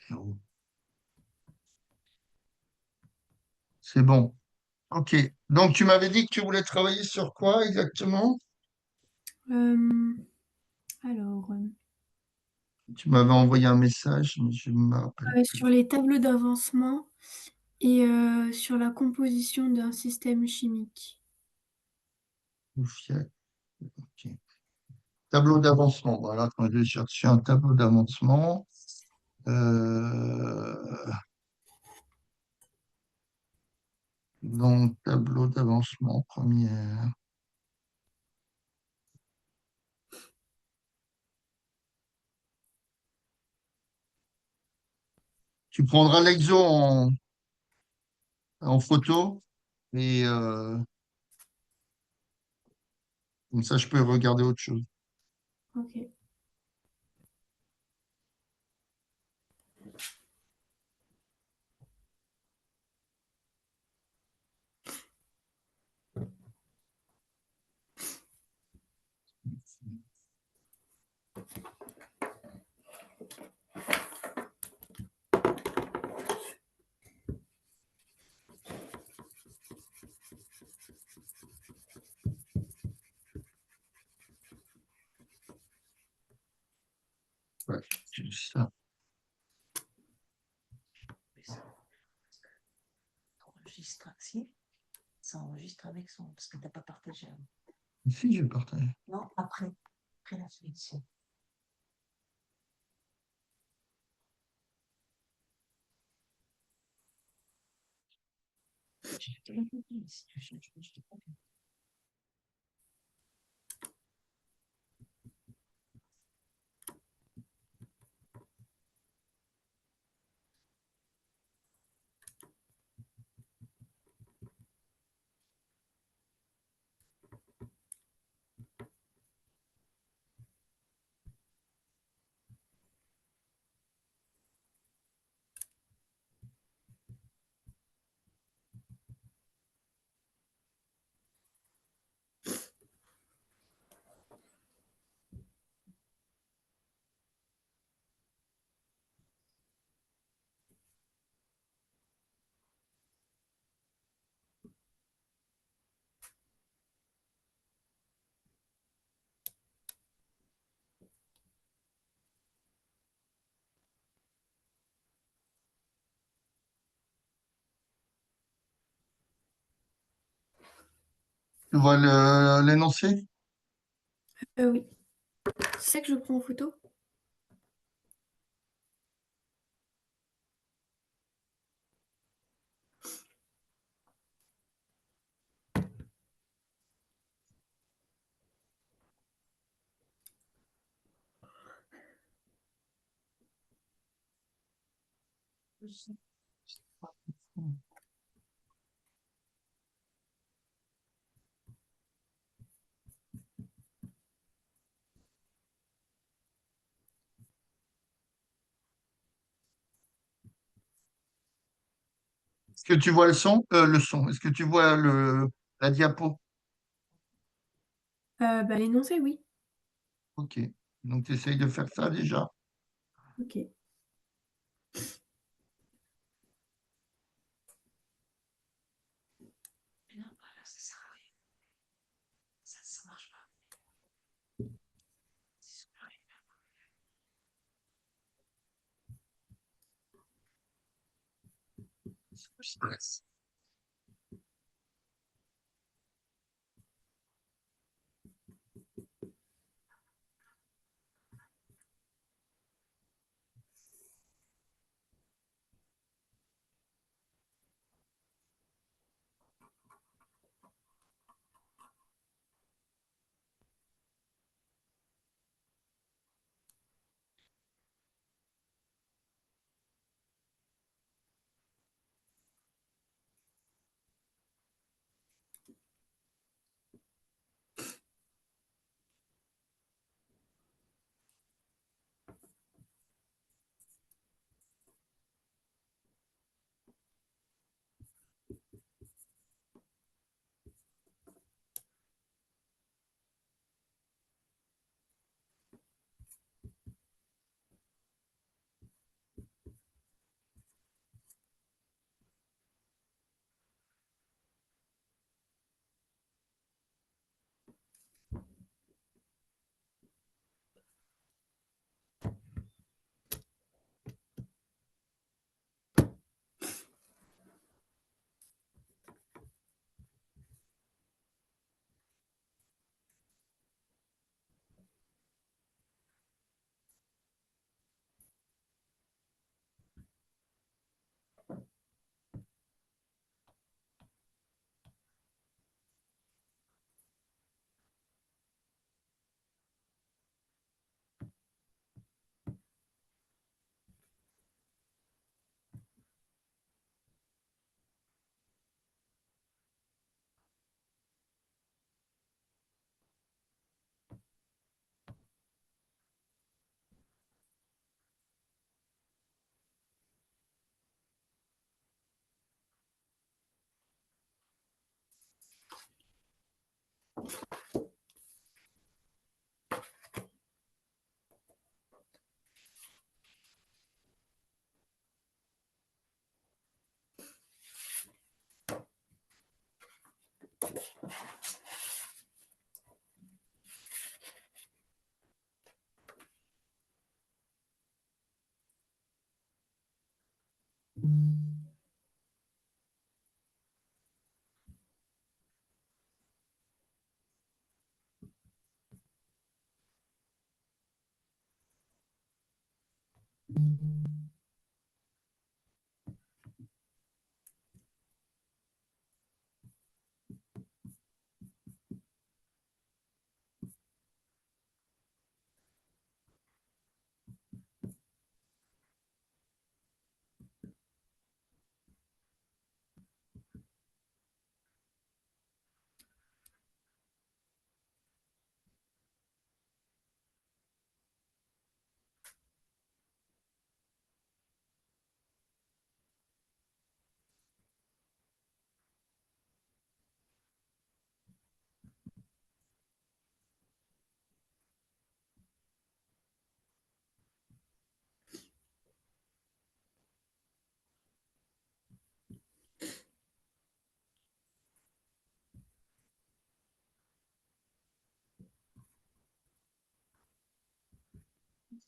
0. C'est bon. OK. Donc, tu m'avais dit que tu voulais travailler sur quoi exactement? Euh, alors, Tu m'avais envoyé un message, mais je ne me rappelle plus. sur les tableaux d'avancement et sur la composition d'un système chimique. Fiat, OK. Tableau d'avancement. Voilà, quand je vais chercher un tableau d'avancement. Euh, donc, tableau d'avancement première. Tu prendras l'exo en photo et comme ça, je peux regarder autre chose. Ok. Ouais, c'est ça. Mais ça enregistre. Si, ça enregistre avec son. Parce que tu n'as pas partagé. Ici, je partage. Non, après la sélection. Si tu cherches, je te prends. Tu vois l'énoncé? Oui. C'est ça que je prends en photo? Est-ce que tu vois le son? Le son. Est-ce que tu vois la diapo? Bah, l'énoncé, oui. OK. Donc, tu essayes de faire ça déjà. Ok. Mais non, voilà, ça sert à rien. Ça marche pas. C'est super.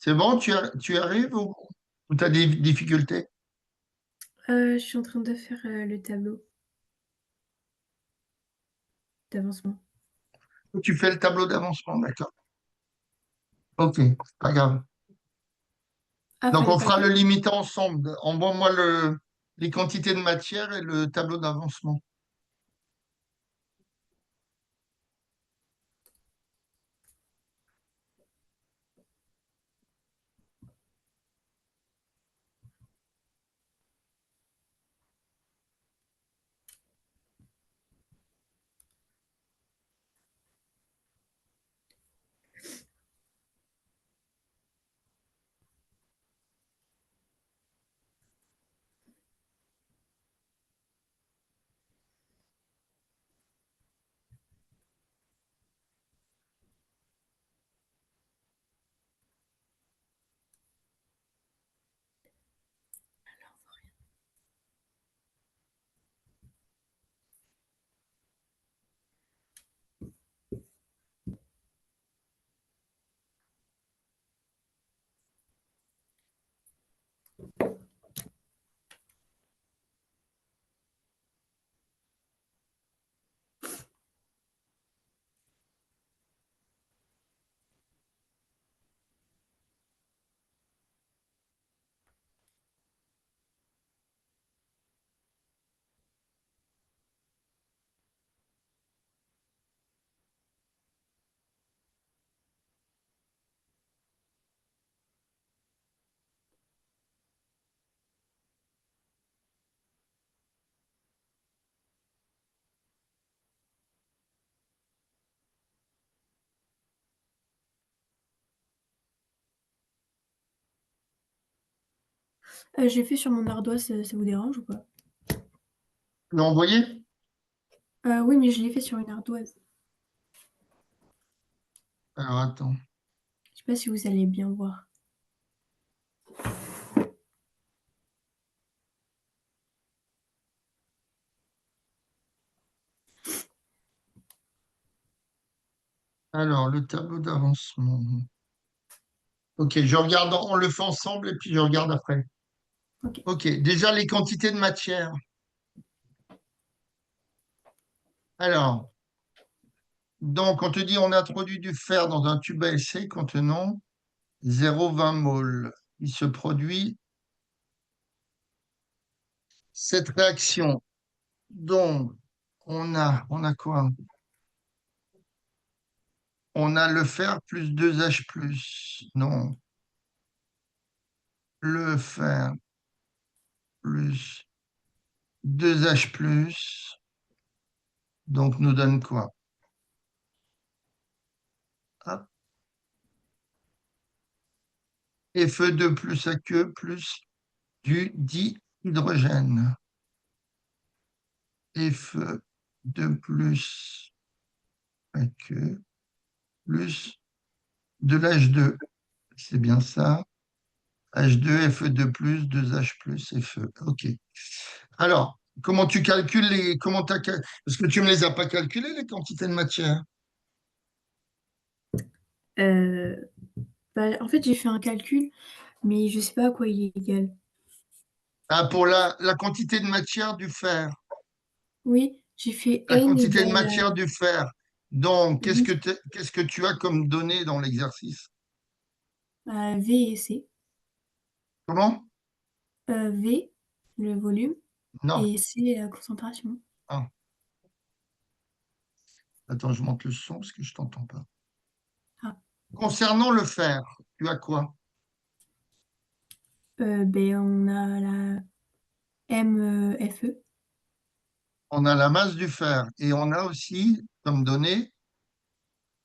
C'est bon, tu arrives ou tu as des difficultés? Je suis en train de faire le tableau d'avancement. Tu fais le tableau d'avancement, d'accord. Ok, pas grave. Ah, Donc fallait on pas le fera faire? le limité ensemble. Envoie-moi les quantités de matière et le tableau d'avancement. J'ai fait sur mon ardoise, ça vous dérange ou pas? Tu l'as envoyé? Oui, mais je l'ai fait sur une ardoise. Alors attends. Je sais pas si vous allez bien voir. Alors, le tableau d'avancement. Ok, je regarde, on le fait ensemble et puis je regarde après. Ok. Ok, déjà les quantités de matière. Alors, donc on te dit on introduit du fer dans un tube à essai contenant 0,20 mol. Il se produit cette réaction. Donc, on a quoi? On a le fer plus 2H plus. Non, le fer plus 2H plus. Donc, nous donne quoi? Hop. Fe2 plus Aq plus du dihydrogène. Fe2 plus Aq plus de l'H2. C'est bien ça. H2, Fe2+, 2H+, Fe. OK. Alors, comment tu calcules les... Parce que tu ne me les as pas calculées, les quantités de matière. Euh, en fait, j'ai fait un calcul, mais je sais pas à quoi il est égal. Ah, pour la quantité de matière du fer. Oui, j'ai fait La N quantité de égale matière du fer. Donc, qu'est-ce 10 que qu'est-ce que tu as comme données dans l'exercice? à V et C. Comment? V, le volume, Non. et C, la concentration. Ah. Attends, je monte le son parce que je t'entends pas. Ah, Concernant le fer, tu as quoi? on a la MFE. On a la masse du fer et on a aussi comme données,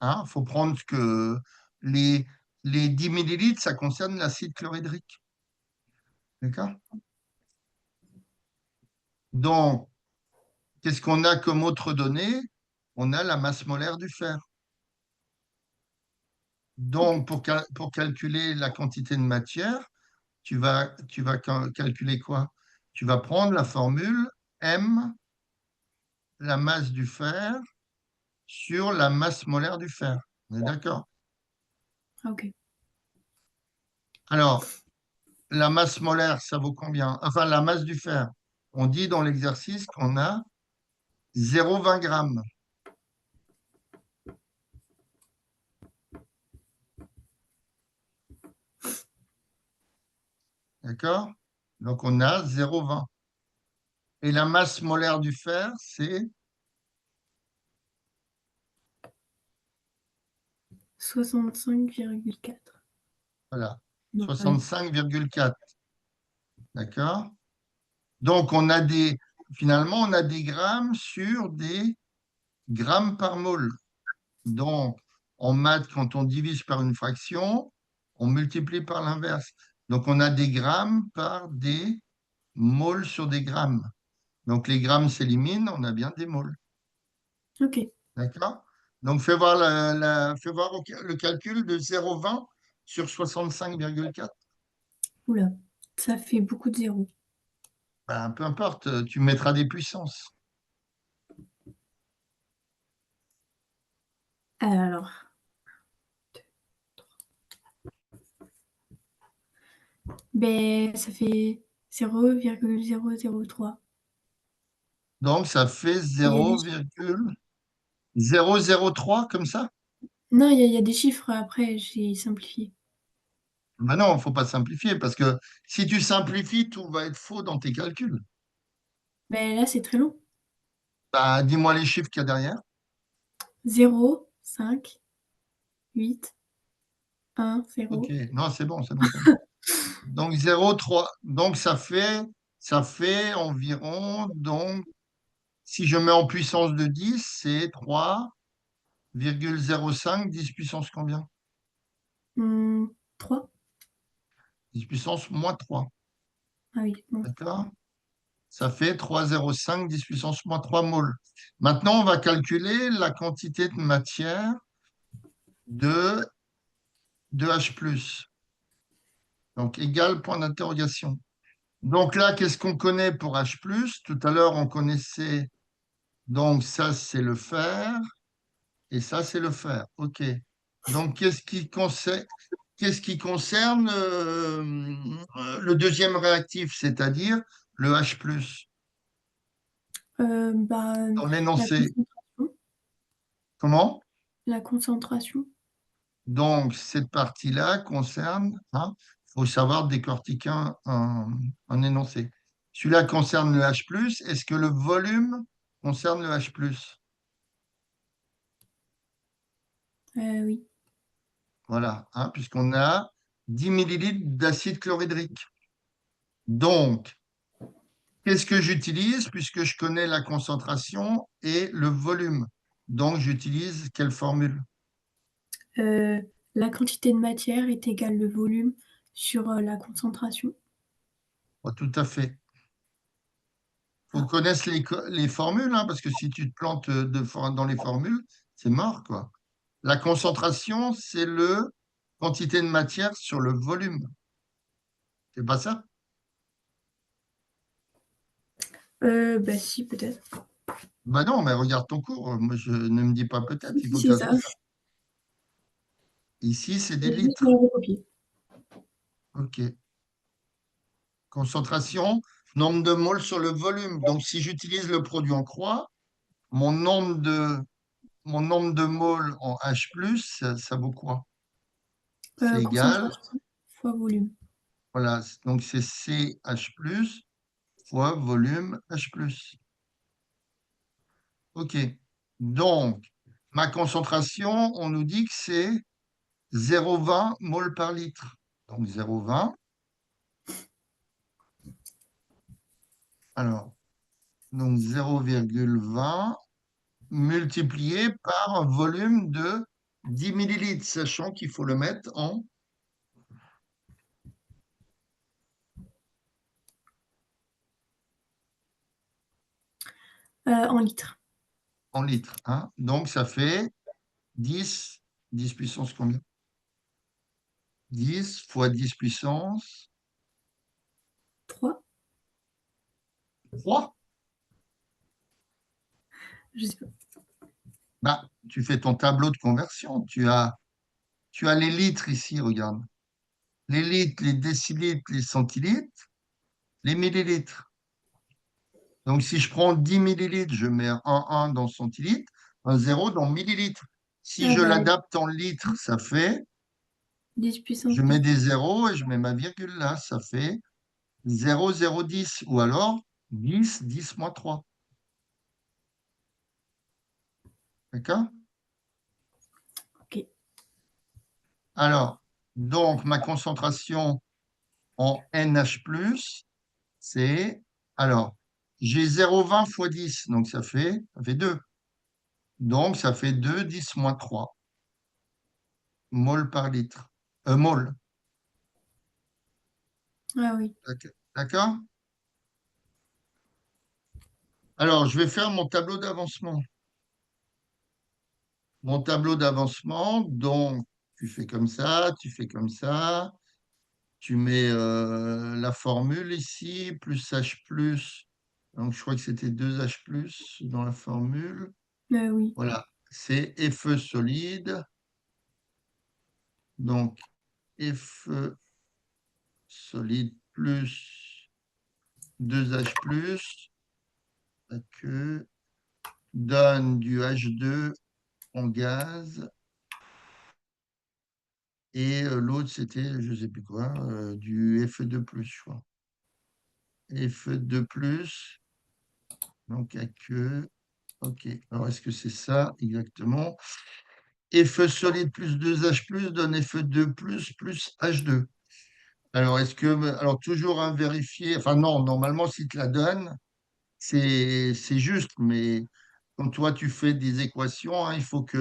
il faut prendre que les, les 10 millilitres, ça concerne l'acide chlorhydrique. D'accord? Donc, qu'est-ce qu'on a comme autre donnée? On a la masse molaire du fer. Ok. Donc, pour calculer la quantité de matière, tu vas calculer quoi? Tu vas prendre la formule M, la masse du fer, sur la masse molaire du fer. On est d'accord? Ah, ok. Alors, la masse molaire, ça vaut combien? Enfin, la masse du fer. On dit dans l'exercice qu'on a 0,20 grammes. D'accord? Donc, on a 0,20. Et la masse molaire du fer, c'est 65,4. voilà, Non, ah oui. 65,4. D'accord? Donc, finalement, on a des grammes sur des grammes par mole. Donc, en maths, quand on divise par une fraction, on multiplie par l'inverse. Donc, on a des grammes par des moles sur des grammes. Donc, les grammes s'éliminent, on a bien des moles. Ok. D'accord? Donc, fais voir, le calcul de 0,20 sur 65,4. Oula, ça fait beaucoup de zéros. Ben, peu importe, tu mettras des puissances. Alors, ça fait 0,003. Donc, ça fait Il y a des chiffres. 0,003 comme ça? Non, il y a des chiffres après, j'ai simplifié. Ben non, il ne faut pas simplifier parce que si tu simplifies, tout va être faux dans tes calculs. Là, c'est très long. Ben, dis-moi les chiffres qu'il y a derrière. 0, 5, 8, 1, Ok, 0. non, c'est bon, c'est bon, c'est bon. Donc 0,3. Donc ça fait environ, donc si je mets en puissance de 10, c'est 3,05, 10 puissance combien? 3. 10 puissance moins 3. Ah oui, bon. D'accord? Ça fait 3,05, 10 puissance moins 3 moles. Maintenant, on va calculer la quantité de matière de H+. Donc, égal point d'interrogation. Donc là, qu'est-ce qu'on connaît pour H+? Tout à l'heure, on connaissait, donc ça, c'est le fer, et ça, c'est le fer. OK. Donc, qu'est-ce qui concerne le deuxième réactif, c'est-à-dire le H+, dans La l'énoncé? concentration. Comment? La concentration. Donc, cette partie-là concerne, il faut savoir décortiquer un énoncé. Celui-là concerne le H+. Est-ce que le volume concerne le H+? Oui. Voilà, puisqu'on a 10 millilitres d'acide chlorhydrique. Donc, qu'est-ce que j'utilise puisque je connais la concentration et le volume? Donc, j'utilise quelle formule? Euh, la quantité de matière est égale le volume sur la concentration. Oh, tout à fait. Il faut Ah, connaître les formules, parce que si tu te plantes dans les formules, c'est mort, quoi. La concentration, c'est le quantité de matière sur le volume. C'est pas ça? Bah si, peut-être. Bah non, mais regarde ton cours. Moi, je ne me dis pas peut-être, il Si, faut que c'est ça soit ça. ça. Ici, c'est des J'ai juste litres. me recopier. OK. Concentration, nombre de moles sur le volume. Donc, si j'utilise le produit en croix, mon nombre de, mon nombre de moles en H+, ça vaut quoi? C'est égal, Concentration fois volume. voilà, donc c'est CH+, fois volume H+. OK. Donc, ma concentration, on nous dit que c'est 0,20 moles par litre. Donc, 0,20. Alors, donc 0,20 multiplié par un volume de 10 millilitres, sachant qu'il faut le mettre En litres. en litres, hein. Donc, ça fait 10 puissance combien? 10 fois 10 puissance 3. 3. Je sais pas. Bah, tu fais ton tableau de conversion. Tu as les litres ici, regarde. Les litres, les décilitres, les centilitres, les millilitres. Donc, si je prends 10 millilitres, je mets un 1 dans centilitres, un 0 dans millilitres. Si Ah je bah oui. l'adapte en litres, ça fait, 10 puissance je mets 10. des zéros et je mets ma virgule là, ça fait 0,010 ou alors 10, 10 moins 3. D'accord? Ok. Alors, donc ma concentration en NH+, c'est, alors, j'ai 0,20 fois 10, donc ça fait 2. Donc, ça fait 2, 10 moins 3 moles par litre. Moles. Ah oui. D'accord? Alors, je vais faire mon tableau d'avancement. Mon tableau d'avancement, donc, tu fais comme ça, tu fais comme ça. Tu mets la formule ici, plus H+. Donc, je crois que c'était 2H+, dans la formule. Oui. Voilà, c'est Fe solide. Donc, Fe solide plus 2H+, que donne du H2 en gaz. Et l'autre, c'était, je ne sais plus quoi, du Fe2+, je crois. Fe2+, donc que. OK. Alors, est-ce que c'est ça exactement? Fe solide plus 2H+, donne Fe2+, plus H2. Alors, alors toujours à vérifier, enfin non, normalement, s'il te la donne, c'est juste, mais quand toi, tu fais des équations, hein, il faut que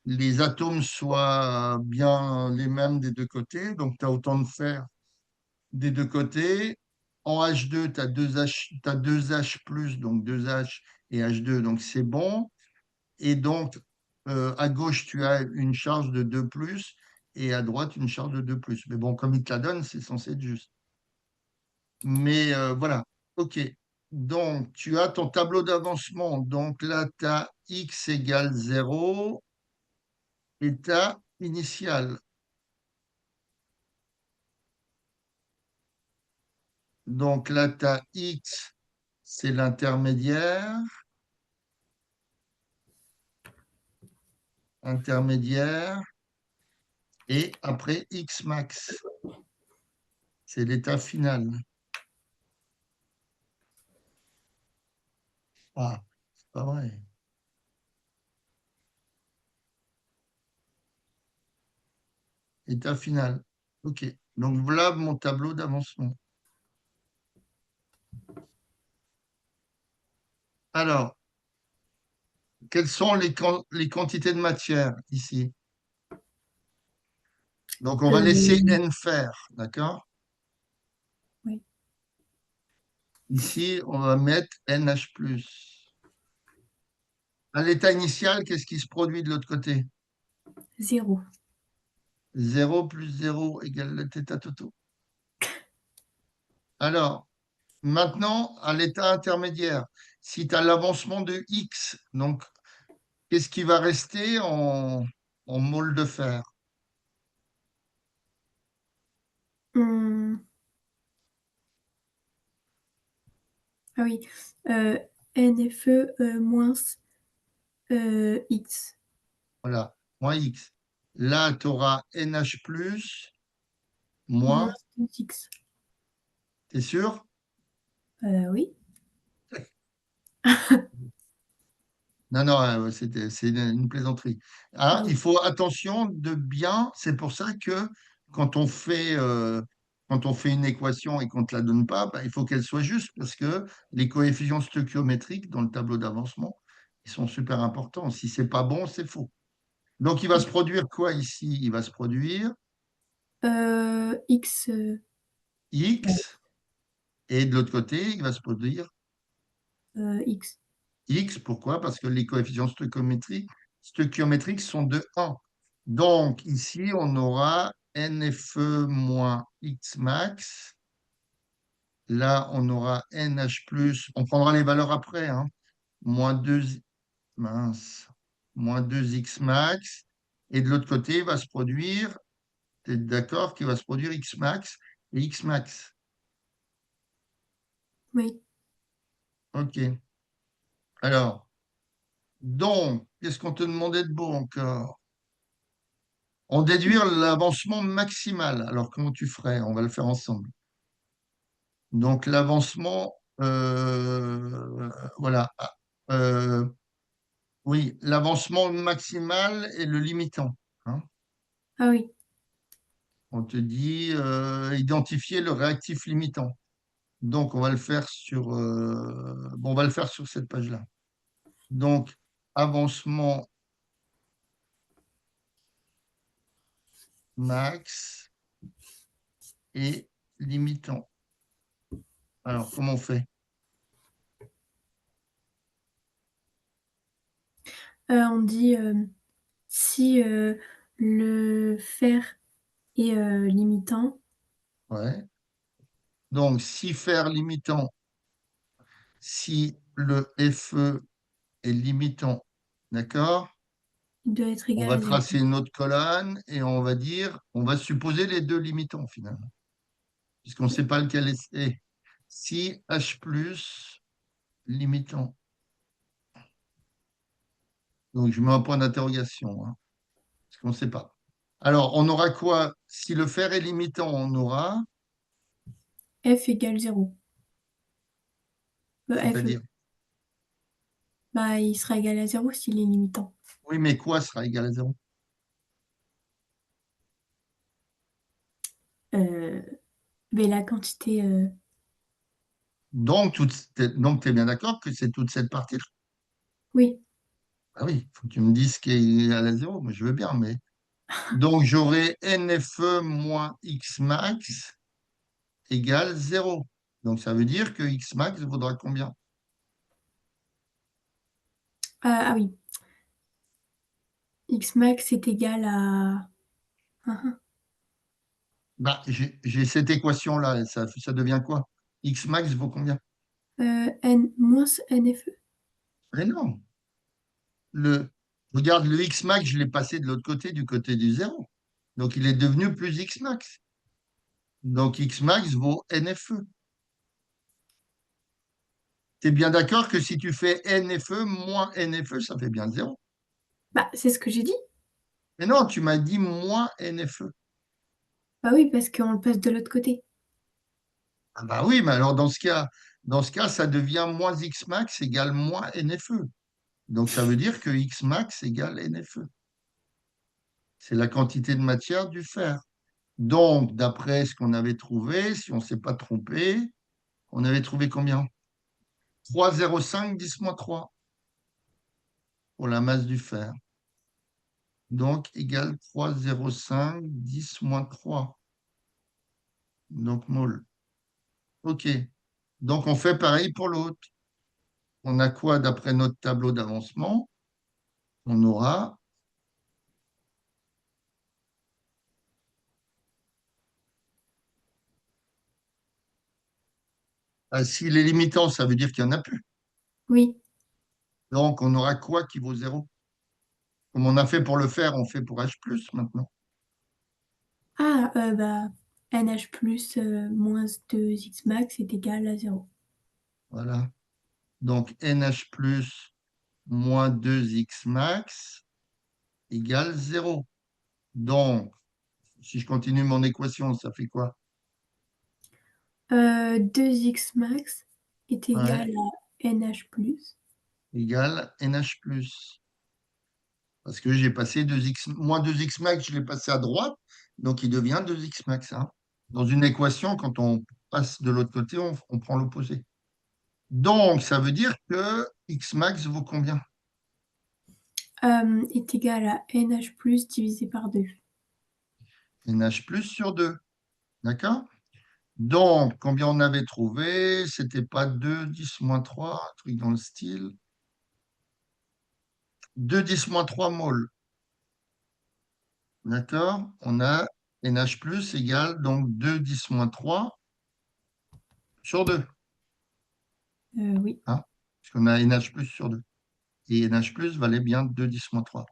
les atomes soient bien les mêmes des deux côtés, donc tu as autant de fer des deux côtés. En H2, tu as 2H+, donc 2H et H2, donc c'est bon. Et donc, à gauche, tu as une charge de 2 plus et à droite, une charge de 2 plus. Mais bon, comme il te la donne, c'est censé être juste. Mais voilà, OK. Donc, tu as ton tableau d'avancement. Donc là, tu as x égale 0 état initial. Donc là, tu as x, c'est l'intermédiaire. Intermédiaire. Et après, x max, c'est l'état final. Ah, c'est pas vrai. État final. OK. Donc voilà mon tableau d'avancement. Alors, quelles sont les quantités de matière ici? Donc on va laisser Euh, N faire, d'accord? oui. Ici, on va mettre NH+. À l'état initial, qu'est-ce qui se produit de l'autre côté? 0. 0 plus 0 égale le θ toto. Alors, maintenant, à l'état intermédiaire, si tu as l'avancement de x, donc qu'est-ce qui va rester en môle de fer? Hum, Ah oui. NFE moins X. Voilà, moins x. Là, tu auras NH+, Moins moins, 2X. t'es sûr? Oui. Non, non, c'est une plaisanterie. Ah Ah, oui. il faut attention de bien, c'est pour ça que quand on fait, euh, quand on fait une équation et qu'on ne te la donne pas, bah, il faut qu'elle soit juste parce que les coefficients stoichiométriques dans le tableau d'avancement, ils sont super importants. Si c'est pas bon, c'est faux. Donc, il va se produire quoi ici? Il va se produire X. x et de l'autre côté, il va se produire X. x. Pourquoi? Parce que les coefficients stoichiométriques sont de 1. Donc, ici, on aura NFE moins X max. Là, on aura NH plus. On prendra les valeurs après, hein. Moins 2, mince, moins 2X max. Et de l'autre côté, il va se produire, tu es d'accord qu'il va se produire X max et X max. Oui. OK. Alors, donc, qu'est-ce qu'on te demandait de beau encore? En déduire l'avancement maximal. Alors, comment tu ferais? On va le faire ensemble. Donc, l'avancement, voilà. Euh, oui, l'avancement maximal et le limitant, hein. Ah oui. On te dit identifier le réactif limitant. Donc, on va le faire sur, bon, on va le faire sur cette page-là. Donc, avancement max et limitant. Alors, comment on fait? On dit si le fer est limitant, Ouais. Donc, si faire limitant, si le FE est limitant, d'accord? il doit être On égal va à 0. tracer une autre colonne et on va dire, on va supposer les deux limitants finalement, puisqu'on ne sait pas lequel est. Si H plus limitant. Donc, je mets un point d'interrogation, hein, parce qu'on ne sait pas. Alors, on aura quoi? Si le fer est limitant, on aura, F égale 0. F, c'est-à-dire, bah, il sera égal à 0 s'il est limitant. oui, mais quoi sera égal à zéro? Euh, mais la quantité. Donc, tu es bien d'accord que c'est toute cette partie-là. Oui. Ah oui, il faut que tu me dises ce qui est égal à zéro. Moi, je veux bien, mais. Donc, j'aurai NFE moins X max égale 0. Donc, ça veut dire que X max vaudra combien? Ah oui. X max est égal à. Ah, Bah, j'ai cette équation-là. Ça devient quoi? X max vaut combien? N moins NFE. Mais non. Le, regarde, le X max, je l'ai passé de l'autre côté, du côté du zéro. Donc, il est devenu plus X max. Donc, X max vaut NFE. Tu es bien d'accord que si tu fais NFE moins NFE, ça fait bien zéro. Bah, c'est ce que j'ai dit. Mais non, tu m'as dit moins NFE. Bah oui, parce qu'on le passe de l'autre côté. Ah bah oui, mais alors dans ce cas, ça devient moins X max égale moins NFE. Donc ça veut dire que X max égale NFE. C'est la quantité de matière du fer. Donc, d'après ce qu'on avait trouvé, si on ne s'est pas trompé, on avait trouvé combien? 3,05 10-3 pour la masse du fer. Donc, égale 3,05 10-3. Donc, mol. OK. Donc, on fait pareil pour l'autre. On a quoi d'après notre tableau d'avancement? On aura S'il est limitant, ça veut dire qu'il n'y en a plus. Oui. Donc, on aura quoi qui vaut 0? Comme on a fait pour le faire, on fait pour H plus maintenant. Ah, bah, NH plus moins 2x max est égal à 0. Voilà. Donc, NH plus moins 2x max égale 0. Donc, si je continue mon équation, ça fait quoi? 2x max est Ouais, égal à NH plus. égale NH plus. Parce que j'ai passé 2x, moins 2x max, je l'ai passé à droite, donc il devient 2x max, hein. Dans une équation, quand on passe de l'autre côté, on prend l'opposé. Donc, ça veut dire que x max vaut combien? Est égal à NH plus divisé par 2. NH plus sur 2. D'accord? Donc, combien on avait trouvé? C'était pas 2, 10 moins 3, un truc dans le style. 2, 10 moins 3 moles. D'accord? On a NH plus égale donc 2, 10 moins 3 sur 2. Oui. Hein? Puisqu'on a NH plus sur 2. Et NH plus valait bien 2, 10 moins 3.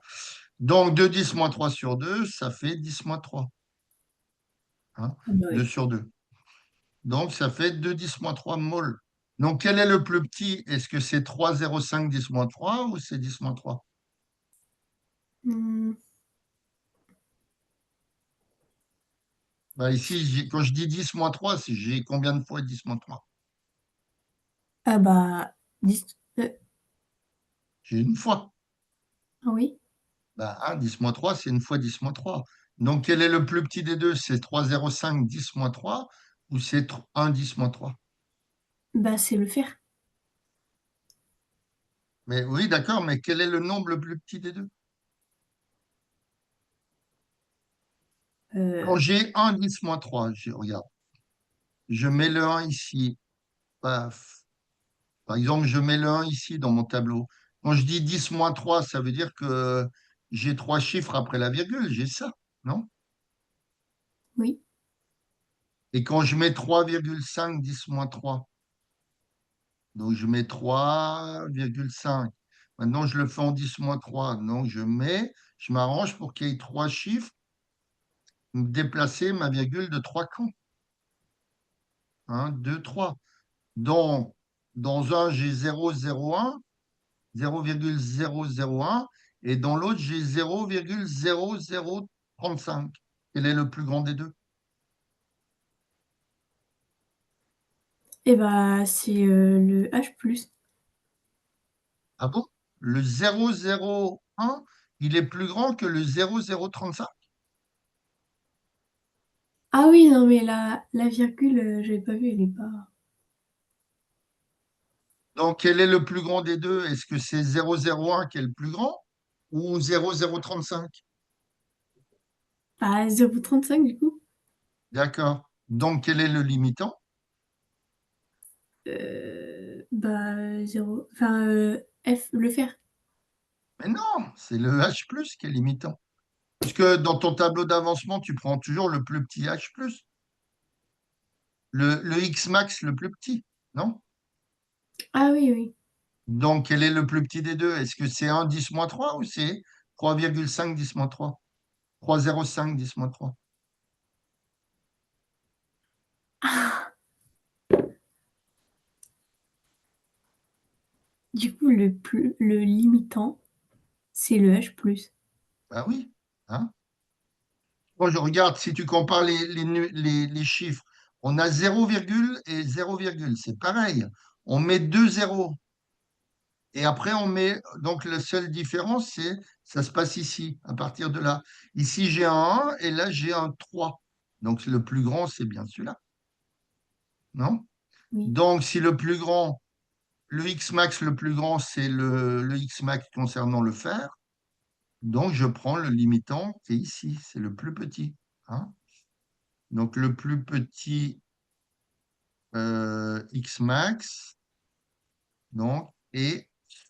Donc, 2, 10 moins 3 sur 2, ça fait 10 moins 3. Hein? Ah bah 2 oui. sur 2. Donc, ça fait 2, 10 moins 3 moles. Donc, quel est le plus petit? Est-ce que c'est 3, 0, 5, 10 moins 3 ou c'est 10 moins 3? Hmm. Bah, ici, quand je dis 10 moins 3, j'ai combien de fois 10 moins 3? Ah bah, 10. J'ai une fois. Ah oui. Bah, 10 moins 3, c'est une fois 10 moins 3. Donc, quel est le plus petit des deux? C'est 3, 0, 5, 10 moins 3 ou c'est 1, 10 moins 3? Bah, c'est le fer. Mais oui, d'accord, mais quel est le nombre le plus petit des deux? Quand Euh, j'ai 1, 10 moins 3, regarde, je mets le 1 ici. Paf. Par exemple, je mets le 1 ici dans mon tableau. Quand je dis 10 moins 3, ça veut dire que j'ai trois chiffres après la virgule. J'ai ça, non? oui. Et quand je mets 3,5, 10 moins 3, donc je mets 3,5. Maintenant, je le fais en 10 moins 3. Donc, je m'arrange pour qu'il y ait trois chiffres, déplacer ma virgule de 3 camps. 1, 2, 3. Donc, dans un, j'ai 0,01, 0,001, et dans l'autre, j'ai 0,0035. Quel est le plus grand des deux? Et bah, c'est le H plus. Ah bon? Le 0,01, il est plus grand que le 0,035. Ah oui, non, mais la virgule, j'avais pas vu, elle est pas. Donc, quel est le plus grand des deux? Est-ce que c'est 0,01 qui est le plus grand ou 0,035? Bah, 0,35 du coup. D'accord. Donc, quel est le limitant? Bah, 0. Enfin, F, le fer. Mais non, c'est le H plus qui est limitant. Puisque dans ton tableau d'avancement, tu prends toujours le plus petit H plus, le X max le plus petit, non? Ah oui, oui. Donc, quel est le plus petit des deux? Est-ce que c'est 1 10 moins 3 ou c'est 3,5 10 moins 3? 3,05 10 moins 3. Du coup, le limitant, c'est le H plus. Ben oui. Hein? Moi, je regarde, si tu compares les chiffres, on a 0, et 0, c'est pareil. On met deux zéros. Et après, on met, donc la seule différence, c'est, ça se passe ici, à partir de là. Ici, j'ai un 1 et là, j'ai un 3. Donc, le plus grand, c'est bien celui-là, non? Oui. Donc, si le plus grand, le X max le plus grand, c'est le X max concernant le fer, donc je prends le limitant qui est ici, c'est le plus petit. Hein. Donc, le plus petit X max, donc, est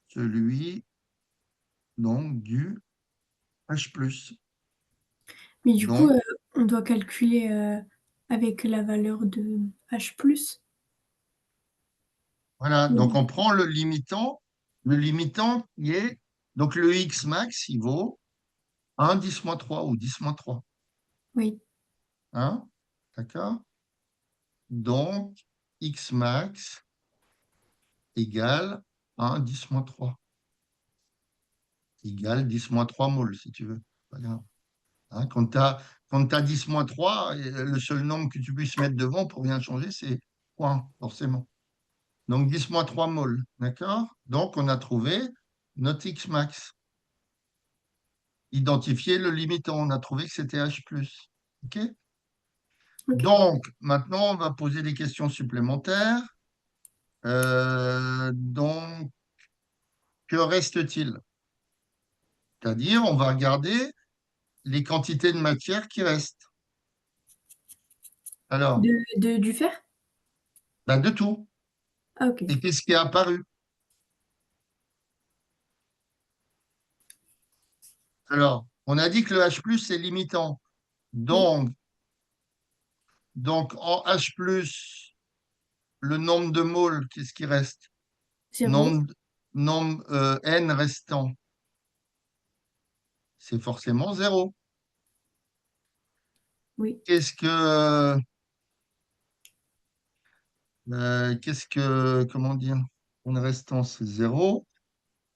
celui donc, du H plus. Mais du coup, Donc, on doit calculer avec la valeur de H plus. Voilà, donc Oui. on prend le limitant qui est, donc le X max, il vaut 1 10 moins 3 ou 10 moins 3. Oui. Hein? D'accord? Donc, X max égale 1 10 moins 3 égale 10 moins 3 moles, si tu veux. Pas grave. Hein, quand tu as 10 moins 3, le seul nombre que tu puisses mettre devant pour rien changer, c'est point, forcément. Donc 10 moins 3 moles. D'accord? Donc, on a trouvé notre X max. Identifier le limitant. On a trouvé que c'était H+. OK? Ok. Donc, maintenant, on va poser des questions supplémentaires. Donc, que reste-t-il? C'est-à-dire, on va regarder les quantités de matière qui restent. Alors, Du fer? ben, de tout. Ah, ok. Et qu'est-ce qui est apparu? Alors, on a dit que le H+, est limitant. Oui. Donc, en H+, le nombre de moles, qu'est-ce qui reste? 0. Nombre, N restant, c'est forcément 0. Oui. Qu'est-ce que, comment dire? N restant, c'est 0.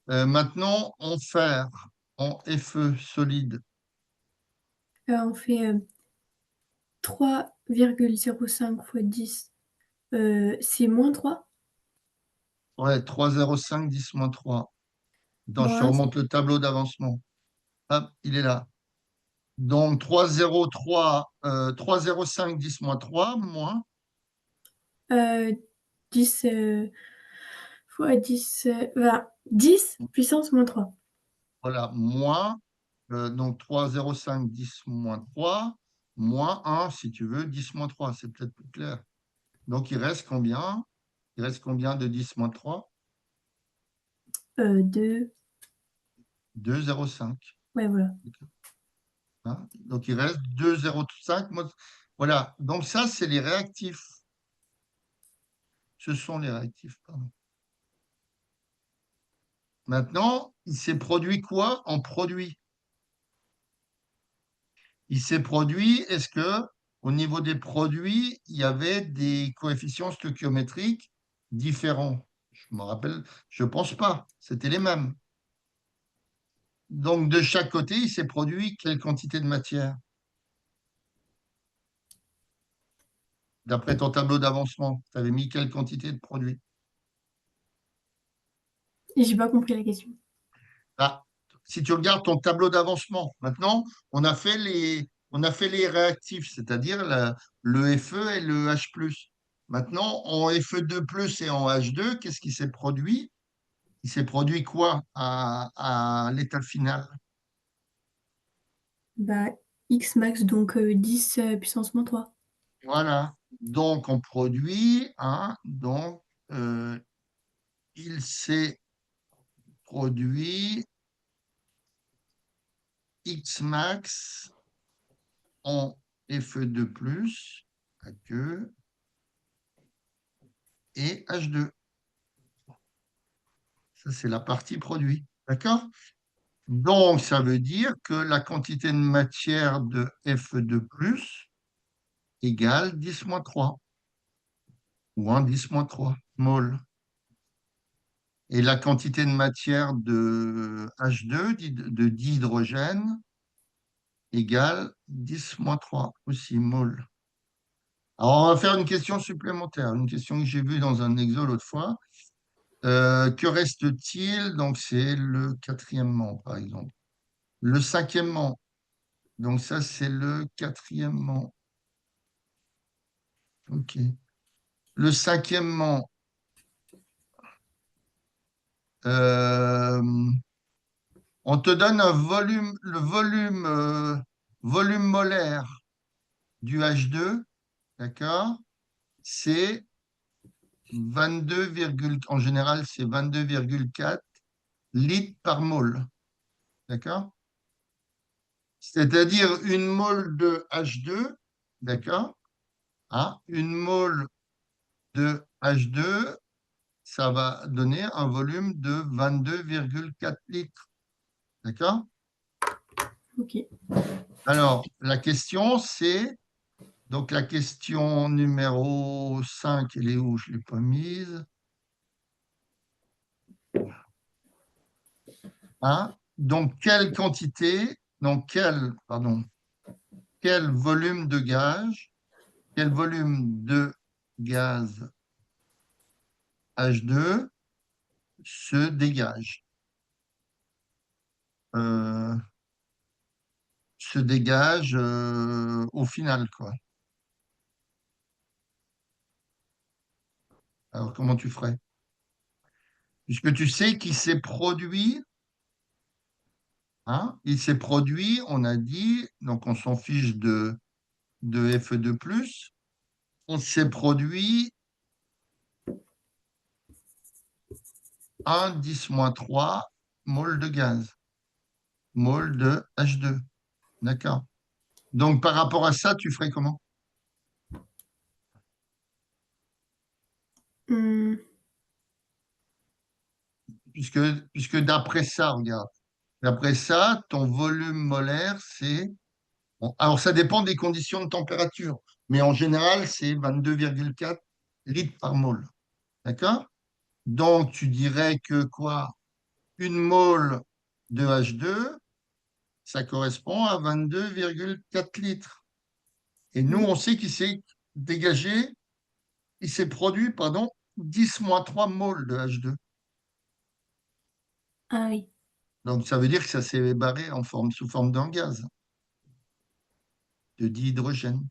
Maintenant, en fer, en Fe solide, On fait 3,05 fois 10. C'est moins 3. ouais, 3,05, 10 moins 3. Attends, je te Moins 1, c'est remonte le tableau d'avancement. Hop, il est là. Donc, 3,03, 3,05, 10 moins 3, moins, 10 fois 10, 20. 10 puissance moins 3. voilà, moins, donc 3,05, 10 moins 3, moins 1, si tu veux, 10 moins 3, c'est peut-être plus clair. Donc, il reste combien? Il reste combien de 10 moins 3? 2. 2,05. Ouais, voilà. Hein. Donc, il reste 2,05. Voilà, donc ça, c'est les réactifs. Ce sont les réactifs, pardon. Maintenant, il s'est produit quoi en produit? Il s'est produit, est-ce que au niveau des produits, il y avait des coefficients stoichiométriques différents? Je me rappelle, je pense pas, c'était les mêmes. Donc, de chaque côté, il s'est produit quelle quantité de matière? D'après ton tableau d'avancement, tu avais mis quelle quantité de produit? Et j'ai pas compris la question. Ah, si tu regardes ton tableau d'avancement, maintenant, on a fait les réactifs, c'est-à-dire le Fe et le H+. Maintenant, en Fe2+, et en H2, qu'est-ce qui s'est produit? Il s'est produit quoi à l'état final? Bah, X max, donc 10 puissance moins 3. Voilà. Donc, on produit, euh, il s'est produit X max en Fe2+, à queue, et H2. Ça, c'est la partie produit. D'accord? Donc, ça veut dire que la quantité de matière de Fe2+ égale 10 moins 3, ou 1 10 moins 3 mol. Et la quantité de matière de H2, de dihydrogène, égale 10 moins 3, aussi mol. Alors, on va faire une question supplémentaire, une question que j'ai vue dans un exo l'autre fois. Que reste-t-il? Donc, c'est le quatrièmement, par exemple. Le cinquièmement, donc ça, c'est le quatrièmement. OK. Le cinquièmement, euh, on te donne un volume, volume molaire du H2, d'accord? C'est 22, en général, c'est 22,4 litres par mole, d'accord? C'est-à-dire une mole de H2, d'accord? Hein, une mole de H2 ça va donner un volume de 22,4 litres. D'accord? Ok. Alors, la question, c'est, donc la question numéro 5, elle est où? Je ne l'ai pas mise. Hein? Donc, quelle quantité, donc quel volume de quel volume de gaz H2 se dégage? Euh, se dégage au final, quoi. Alors, comment tu ferais? Puisque tu sais qu'il s'est produit, hein, il s'est produit, on a dit, donc on s'en fiche de Fe2+, on s'est produit 1,10-3 mol de gaz, mol de H2. D'accord. Donc, par rapport à ça, tu ferais comment? Hmm, Puisque d'après ça, regarde, d'après ça, ton volume molaire, c'est... bon, alors, ça dépend des conditions de température, mais en général, c'est 22,4 litres par mol. D'accord? Donc, tu dirais que quoi? Une mole de H2, ça correspond à 22,4 litres. Et nous, oui. on sait qu'il s'est dégagé, il s'est produit, pardon, 10-3 moles de H2. Ah oui. Donc, ça veut dire que ça s'est barré sous forme d'un gaz, de dihydrogène.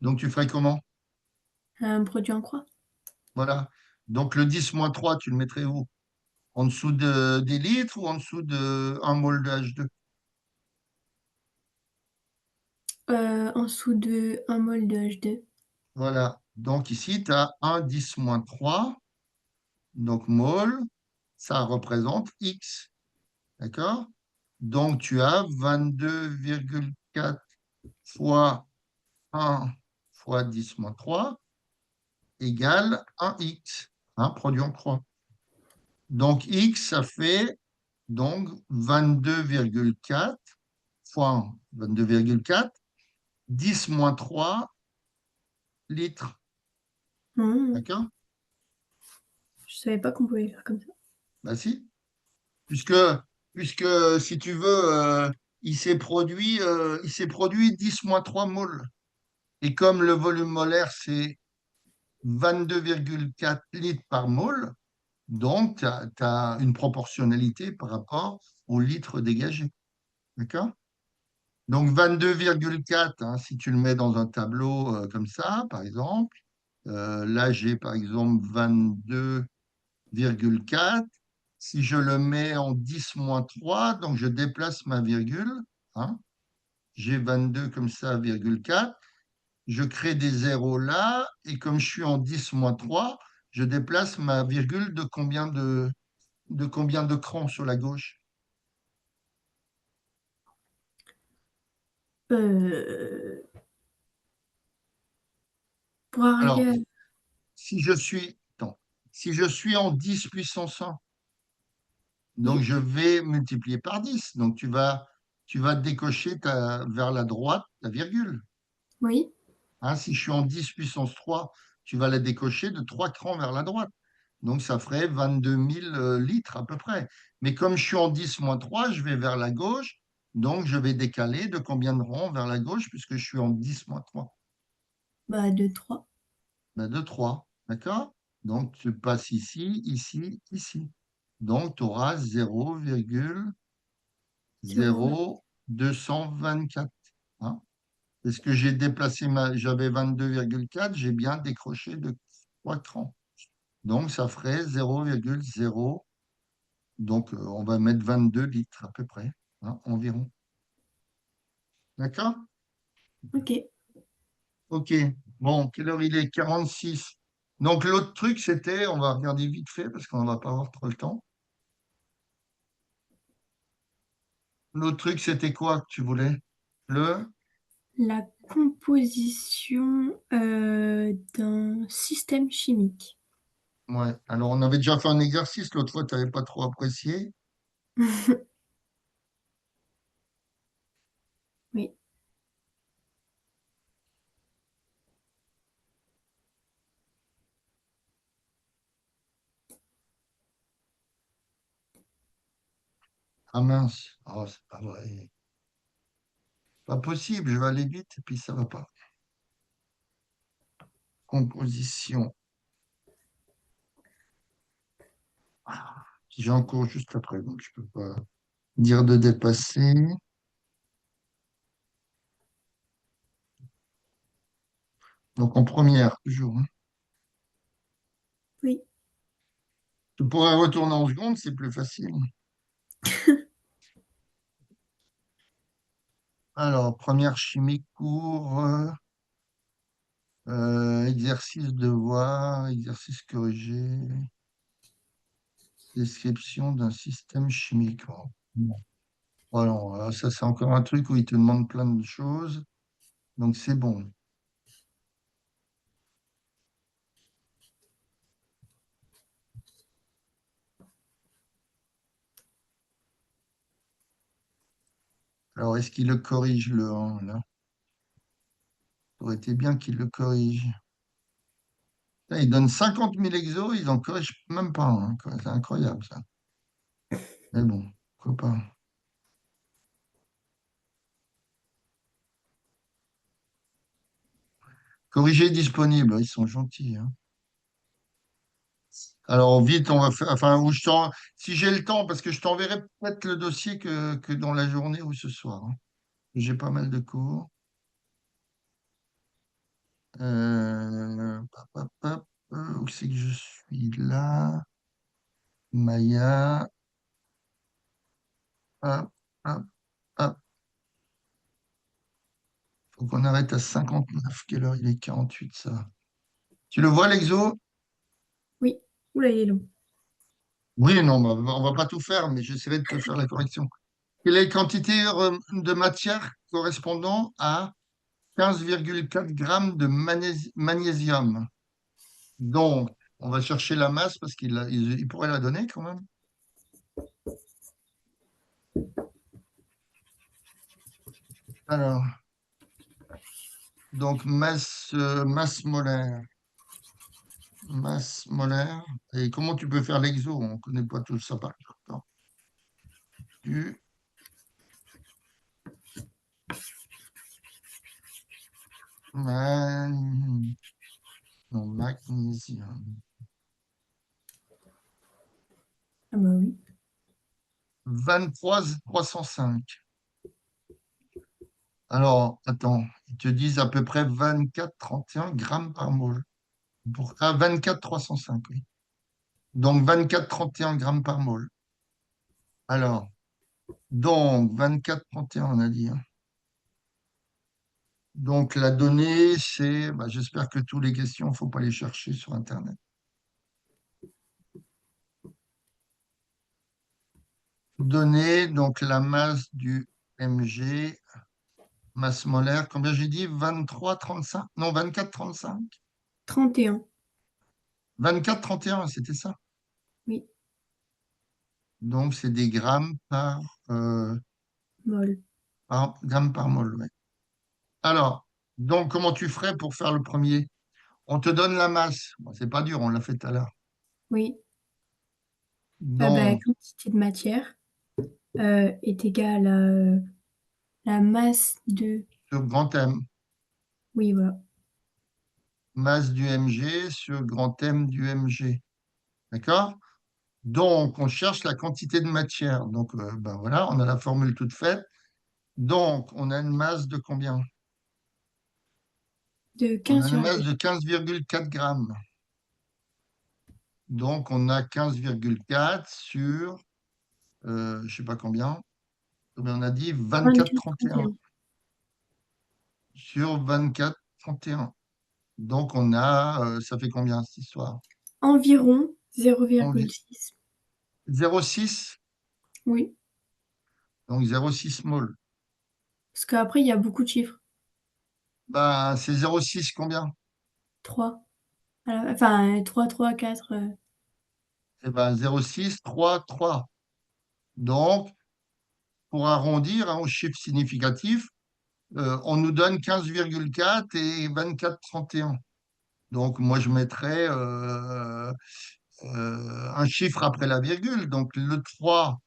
Donc, tu ferais comment? Un produit en croix. Voilà. Donc, le 10-3, tu le mettrais où? En dessous des litres ou en dessous de 1 mol de H2? En dessous de 1 mol de H2. Voilà. Donc, ici, tu as 1,10-3. Donc, mol, ça représente X. D'accord? Donc, tu as 22,4 fois 1 fois 10-3 égale 1X, hein, produit en croix. Donc, X, ça fait donc 22,4 fois 22,4, 10-3 litres. Hmm, D'accord? je savais pas qu'on pouvait faire comme ça. Bah si. Puisque, puisque si tu veux, il s'est produit 10-3 moles. Et comme le volume molaire, c'est 22,4 litres par mole, donc tu as une proportionnalité par rapport au litre dégagé. D'accord? Donc 22,4, hein, si tu le mets dans un tableau comme ça, par exemple, là j'ai par exemple 22,4. Si je le mets en 10-3, donc je déplace ma virgule, hein, j'ai 22 comme ça, virgule 4. Je crée des zéros là, et comme je suis en 10-3, je déplace ma virgule de combien de crans sur la gauche? Euh, pour arriver Alors, à... attends, si je suis en 10 puissance 1, donc Oui, je vais multiplier par 10. Donc tu vas décocher vers la droite la virgule. oui. Hein, si je suis en 10 puissance 3, tu vas la décocher de 3 crans vers la droite. Donc ça ferait 22 000 litres à peu près. Mais comme je suis en 10-3, je vais vers la gauche. Donc je vais décaler de combien de rangs vers la gauche puisque je suis en 10-3? Bah, 2, 3. Ben, de 3. D'accord? Donc tu passes ici, ici, ici. Donc tu auras 0, 0,0224. Hein? Parce que j'ai déplacé j'avais 22,4, j'ai bien décroché de 3 crans. Donc ça ferait 0,0. Donc on va mettre 22 litres à peu près, hein, environ. D'accord? ok. Ok. Bon, quelle heure il est? 46. Donc l'autre truc, c'était, on va regarder vite fait parce qu'on ne va pas avoir trop le temps. L'autre truc, c'était quoi que tu voulais? Le... La composition d'un système chimique. Ouais. Alors, on avait déjà fait un exercice l'autre fois, tu n'avais pas trop apprécié. Oui. Ah mince, oh, c'est pas vrai. Pas possible, je vais aller vite et puis ça va pas. Composition. Ah, j'ai un cours juste après, donc je peux pas dire de dépasser. Donc en première, toujours, hein. Oui. Tu pourrais retourner en seconde, c'est plus facile. Alors, première chimie, cours, exercice devoir, exercice corrigé, description d'un système chimique. Oh, bon. Voilà, ça c'est encore un truc où il te demande plein de choses, donc c'est bon. Alors, est-ce qu'il le corrige le 1 là? Ça aurait été bien qu'il le corrige. Là, il donne 50 000 exos, ils en corrigent même pas un, quoi. C'est incroyable ça. Mais bon, pourquoi pas. Corriger disponible, ils sont gentils, hein. Alors vite, on va faire, enfin, si j'ai le temps, parce que je t'enverrai peut-être le dossier que dans la journée ou ce soir, hein. J'ai pas mal de cours. Pap, pap, pap, où c'est que je suis là? Maya. Hop, hop, hop. Faut qu'on arrête à 59. Quelle heure il est? 48, ça va. Tu le vois, l'exo? Oui. Oula, il est long. Oui, non, bah, on va pas tout faire, mais j'essaierai de te faire la correction. Quelle est la quantité de matière correspondant à 15,4 grammes de magnésium? Donc, on va chercher la masse parce il pourrait la donner quand même. Alors, donc masse molaire. Masse molaire. Et comment tu peux faire l'exo? On ne connaît pas tout ça par cœur. Attends. Du man- non, magnésium. Ah bah oui. 23 305. Alors, attends, ils te disent à peu près 24 31 grammes par mol. Ah, 24 305, oui. Donc 24 31 grammes par mol. Alors, donc 24 31 on a dit, hein. Donc la donnée, c'est, bah, j'espère que toutes les questions, il ne faut pas les chercher sur Internet. Donnée, donc la masse du Mg, masse molaire, combien j'ai dit? 23 35. Non, 24 35. 31. 24 31, c'était ça. Oui. Donc c'est des grammes Mol. grammes par mol, ouais. Alors, donc comment tu ferais pour faire le premier? On te donne la masse. Bon, c'est pas dur, on l'a fait tout à l'heure. Oui. Bah, Donc, quantité de matière est égale à la masse de... sur grand M, Oui, voilà. masse du Mg sur grand M du Mg. D'accord? Donc, on cherche la quantité de matière. Donc, ben voilà, on a la formule toute faite. Donc, on a une masse de combien? De On a une 15,4. masse de 15,4 grammes. Donc, on a 15,4 sur, je ne sais pas combien on a dit, 24 24, 31 31. sur 24 31. Donc, on a, ça fait combien cette histoire? Environ Envi- 0,6. 0,6, Oui. donc 0,6 mol. Parce qu'après, il y a beaucoup de chiffres. Ben, c'est 0,6 combien? 3. Enfin, 3, 3, 4. Eh ben, 0,6, 3, 3. Donc, pour arrondir hein, au chiffre significatif, on nous donne 15,4 et 24,31. Donc, moi, je mettrais un chiffre après la virgule. Donc, le 3,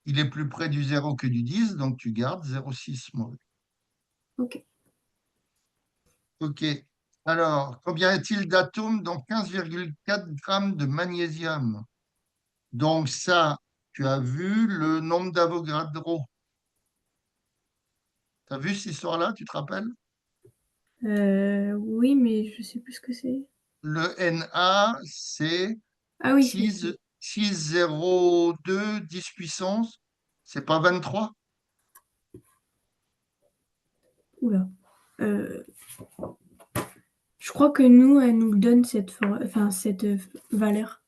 il est plus près du 0 que du 10, donc tu gardes 0,6 mol. Ok. OK. Alors, combien y a-t-il d'atomes dans 15,4 grammes de magnésium? Donc, ça, tu as vu le nombre d'Avogadro. Tu as vu cette histoire-là, tu te rappelles? Oui, mais je sais plus ce que c'est. Le Na, c'est Ah oui, 6, 6,02, 10 puissance. C'est pas 23? Oula. Euh, je crois que nous, elle nous donne cette valeur.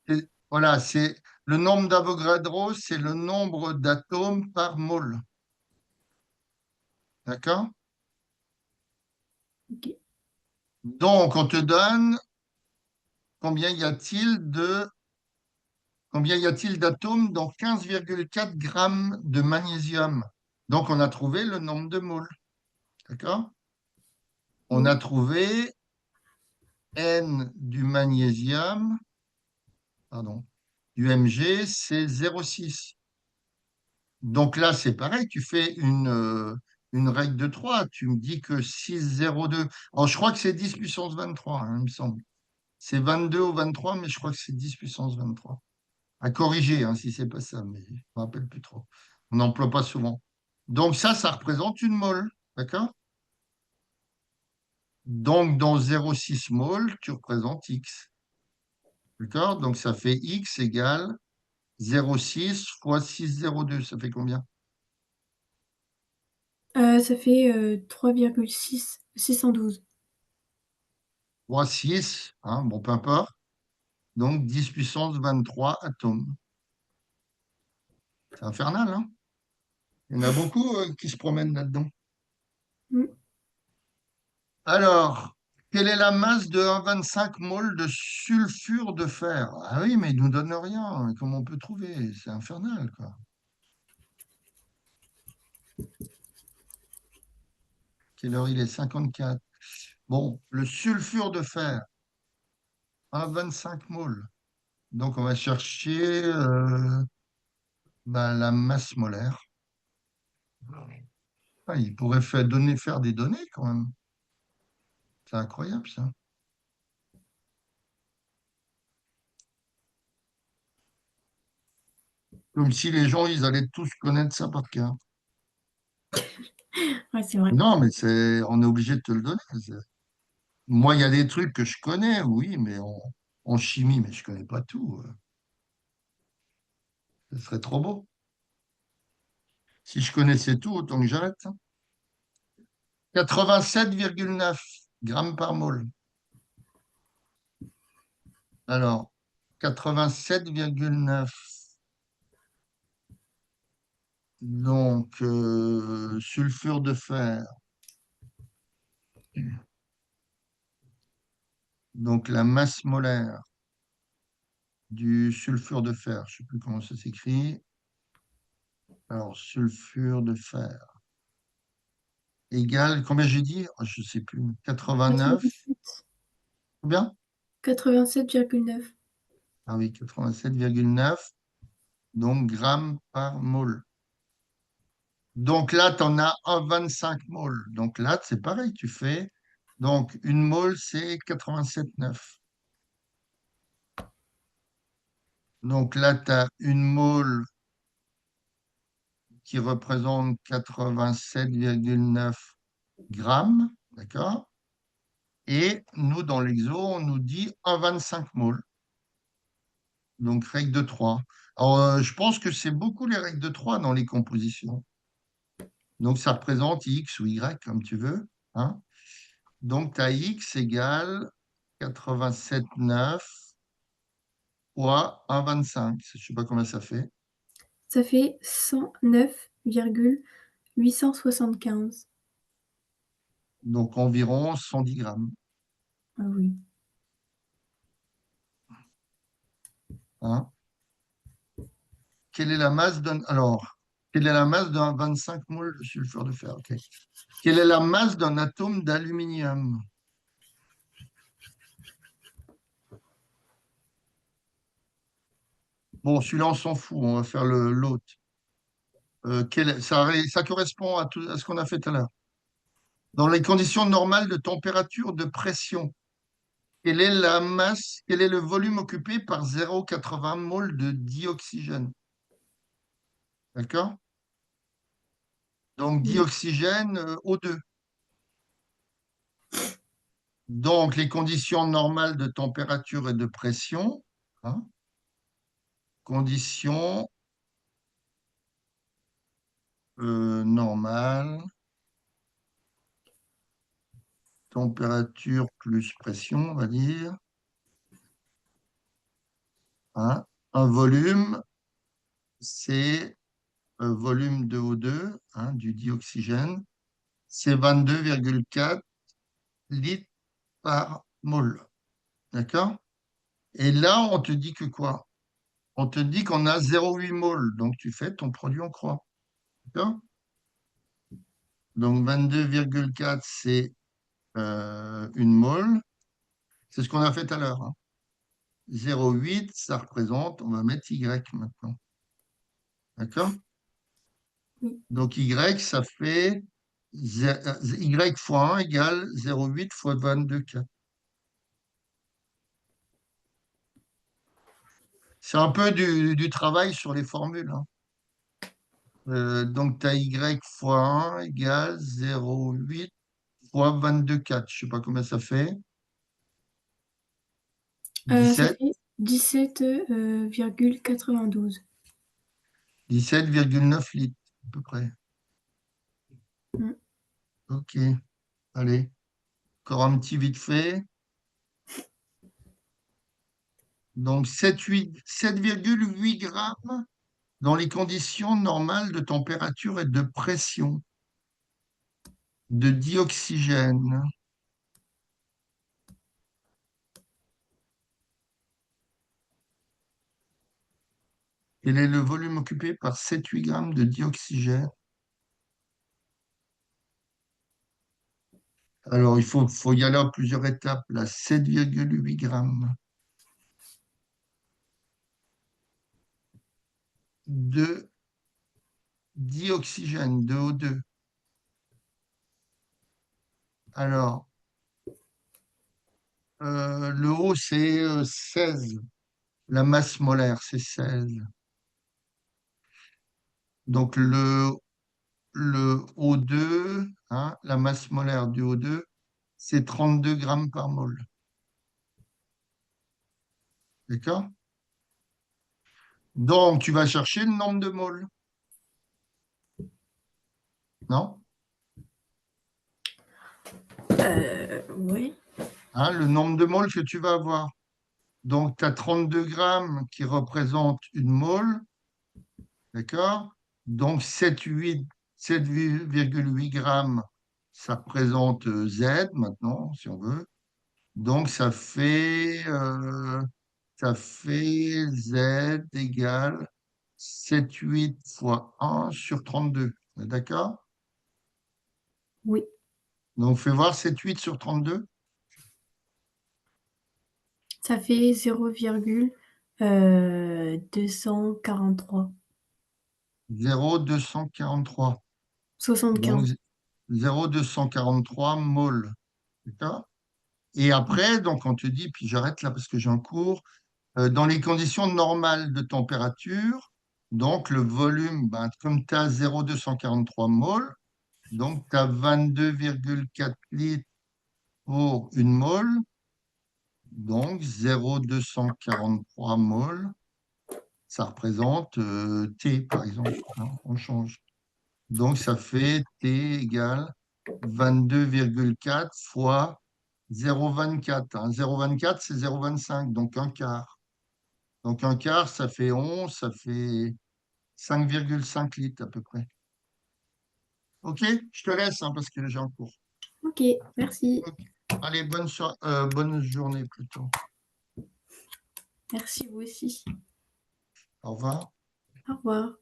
Voilà, c'est le nombre d'Avogadro, c'est le nombre d'atomes par mole. D'accord? Ok. Donc, on te donne combien y a-t-il de combien y a-t-il d'atomes dans 15,4 grammes de magnésium? Donc, on a trouvé le nombre de moles. D'accord? On a Oui. trouvé N du magnésium, pardon, du Mg, c'est 0,6. Donc là, c'est pareil, tu fais une règle de 3. Tu me dis que 6,02. Alors, je crois que c'est 10 puissance 23, hein, il me semble. C'est 22 ou 23, mais je crois que c'est 10 puissance 23. À corriger, hein, si c'est pas ça, mais je ne me rappelle plus trop. On n'emploie pas souvent. Donc ça représente une mole, d'accord? Donc dans 0,6 mol, tu représentes X, d'accord? Donc ça fait X égale 0,6 fois 6,02, ça fait combien? Ça fait 3,6 612. Fois 6, hein, bon, peu importe. Donc 10 puissance 23 atomes. C'est infernal, hein? Il y en a beaucoup qui se promènent là-dedans. Mm. Alors, quelle est la masse de 1,25 mol de sulfure de fer? Ah oui, mais il ne nous donne rien. Comment on peut trouver? C'est infernal, quoi. Quelle heure il est? 54. Bon, le sulfure de fer, 1,25 mol. Donc, on va chercher la masse molaire. Ah, il pourrait faire des données, quand même. C'est incroyable, ça. Comme si les gens, ils allaient tous connaître ça par cœur. Ouais, c'est vrai. Non, mais on est obligé de te le donner. Moi, il y a des trucs que je connais, oui, mais en chimie, mais je connais pas tout. Ce serait trop beau. Si je connaissais tout, autant que j'arrête, hein. 87,9 grammes par mol. Alors, 87,9. Donc, sulfure de fer. Donc, la masse molaire du sulfure de fer, je ne sais plus comment ça s'écrit. Alors, sulfure de fer égale, combien j'ai dit? Oh, je ne sais plus. 89. 87, Combien? 87,9. Ah oui, 87,9. Donc, grammes par mol. Donc là, tu en as un 25 mol. Donc là, c'est pareil, tu fais. Donc, une mol, c'est 87,9. Donc là, tu as une mole qui représente 87,9 grammes, d'accord? Et nous, dans l'exo, on nous dit un 25 mol. Donc, règle de 3. Alors, je pense que c'est beaucoup les règles de 3 dans les compositions. Donc, ça représente X ou Y, comme tu veux, hein. Donc, tu as X égale 87,9 fois 1,25. Je ne sais pas combien ça fait. Ça fait 109,875. Donc, environ 110 grammes. Ah oui. Hein. Quelle est la masse d'un... Alors, quelle est la masse d'un 25 moles de sulfure de fer? Ok. Quelle est la masse d'un atome d'aluminium? Bon, celui-là, on s'en fout. On va faire l'autre. Ça correspond à ce qu'on a fait tout à l'heure. Dans les conditions normales de température, de pression, quelle est la masse, quel est le volume occupé par 0,80 mol de dioxygène? D'accord? Donc, Oui. dioxygène, O2. Donc, les conditions normales de température et de pression, hein, conditions normales, température plus pression, on va dire, hein. Un volume, c'est un volume de O2, hein, du dioxygène, c'est 22,4 litres par mol. D'accord? Et là, on te dit que quoi? On te dit qu'on a 0,8 mol. Donc, tu fais ton produit en croix. D'accord? Donc, 22,4, c'est une mole. C'est ce qu'on a fait tout à l'heure. Hein. 0,8, ça représente, on va mettre Y maintenant. D'accord? Oui. Donc, Y, ça fait Y fois 1 égale 0,8 fois 22,4. C'est un peu du travail sur les formules. Hein. Donc, tu as Y fois 1 égale 0,8 fois 22,4. Je ne sais pas combien ça fait. Ça 17, fait 17,92. 17,9 litres à peu près. Mm. Ok, allez. Encore un petit vite fait. Donc, 7,8 grammes dans les conditions normales de température et de pression de dioxygène. Quel est le volume occupé par 7,8 grammes de dioxygène? Alors, il faut y aller à plusieurs étapes. Là, 7,8 grammes de dioxygène, de O2. Alors, le O, c'est 16. La masse molaire, c'est 16. Donc, le O2, hein, la masse molaire du O2, c'est 32 grammes par mol. D'accord? Donc, tu vas chercher le nombre de moles. Non? Oui. Hein, le nombre de moles que tu vas avoir. Donc, tu as 32 grammes qui représentent une mole. D'accord? Donc, 7,8 grammes, ça représente Z maintenant, si on veut. Donc, ça fait Z égale 7,8 fois 1 sur 32. D'accord? Oui. Donc, fais voir 7,8 sur 32. Ça fait 0,243. 0,243. Donc, 75. 0,243 moles. D'accord? Et après, donc, on te dit, puis j'arrête là parce que j'ai un cours, dans les conditions normales de température, donc le volume, ben, comme tu as 0,243 moles, donc tu as 22,4 litres pour une mole, donc 0,243 moles, ça représente T, par exemple. Hein, on change. Donc ça fait T égale 22,4 fois 0,24. Hein. 0,24, c'est 0,25, donc un quart. Donc un quart, ça fait 11, ça fait 5,5 litres à peu près. Ok, je te laisse hein, parce que j'ai un cours. Ok, merci. Ok. Allez, bonne journée plutôt. Merci vous aussi. Au revoir. Au revoir.